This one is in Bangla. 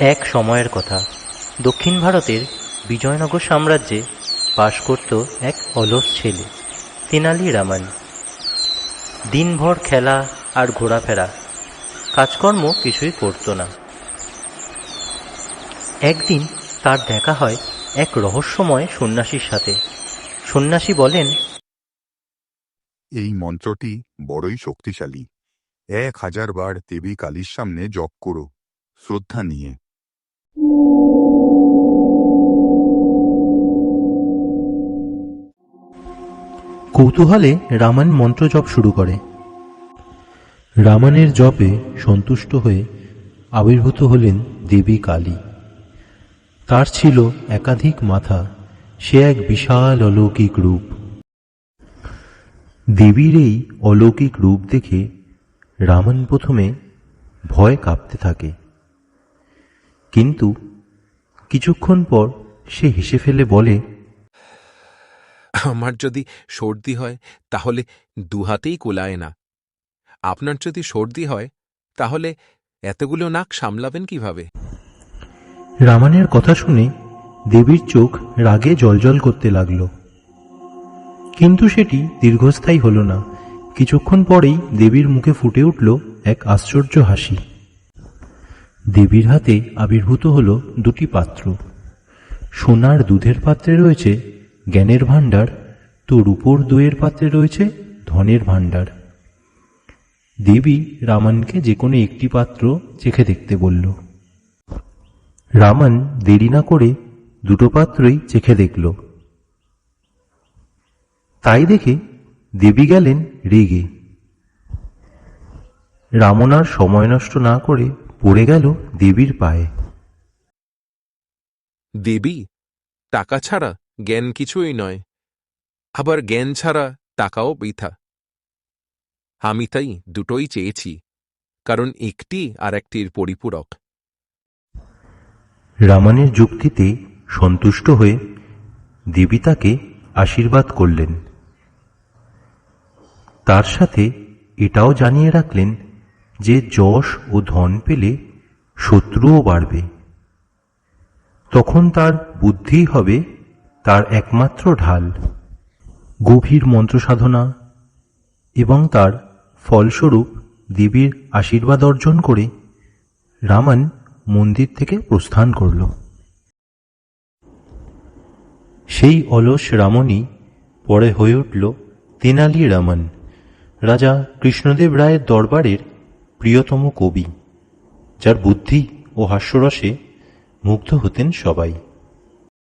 এক সময়ের কথা, দক্ষিণ ভারতের বিজয়নগর সাম্রাজ্যে বাস করত এক অলস ছেলে, তেনালি রামান। দিনভর খেলা আর ঘোরাফেরা, কাজকর্ম কিছুই করত না। একদিন তার দেখা হয় এক রহস্যময় সন্ন্যাসীর সাথে। সন্ন্যাসী বলেন, এই মন্ত্রটি বড়ই শক্তিশালী। 1000 বার দেবী কালীর সামনে জপ করো, শ্রদ্ধা নিয়ে। কৌতূহলে রামান মন্ত্র জপ শুরু করে। রামানের জপে সন্তুষ্ট হয়ে আবির্ভূত হলেন দেবী কালী। তার ছিল একাধিক মাথা, সে এক বিশাল অলৌকিক রূপ। দেবীর এই অলৌকিক রূপ দেখে রামান প্রথমে ভয় কাঁপতে থাকে, কিন্তু কিছুক্ষণ পর সে হেসে ফেলে বলে, আমার যদি সর্দি হয় তাহলে দুহাতেই কোলায় না। আপনার যদি সর্দি হয় তাহলে এতগুলো নাক সামলাবেন কিভাবে? রামানের কথা শুনে দেবীর চোখ রাগে জ্বলজ্বল করতে লাগল, কিন্তু সেটি দীর্ঘস্থায়ী হল না। কিছুক্ষণ পরেই দেবীর মুখে ফুটে উঠল এক আশ্চর্য হাসি। দেবীর হাতে আবির্ভূত হল দুটি পাত্র। সোনার দুধের পাত্রে রয়েছে জ্ঞানের ভাণ্ডার, তো রূপোর দইয়ের পাত্রে রয়েছে ধনের ভাণ্ডার। দেবী রামানকে যে কোনো একটি পাত্র চেখে দেখতে বলল। রামান দেরি না করে দুটো পাত্রই চেখে দেখল। তাই দেখে দেবী গেলেন রেগে। রামন আর সময় নষ্ট না করে পড়ে গেল দেবীর পায়ে। দেবী, টাকা ছাড়া জ্ঞান কিছুই নয়, আবার জ্ঞান ছাড়া টাকাও বৃথা। আমি তাই দুটোই চেয়েছি, কারণ একটি আর একটির পরিপূরক। রামানের যুক্তিতে সন্তুষ্ট হয়ে দেবী তাকে আশীর্বাদ করলেন। তার সাথে এটাও জানিয়ে রাখলেন যে যশ ও ধন পেলে শত্রুও বাড়বে। তখন তার বুদ্ধিই হবে তার একমাত্র ঢাল। গভীর মন্ত্র সাধনা এবং তার ফলস্বরূপ দেবীর আশীর্বাদ অর্জন করে রামান মন্দির থেকে প্রস্থান করল। সেই অলস রামনই পরে হয়ে উঠল তেনালি রামান, রাজা কৃষ্ণদেব রায়ের দরবারের প্রিয়তম কবি, যার বুদ্ধি ও হাস্যরসে মুগ্ধ হতেন সবাই।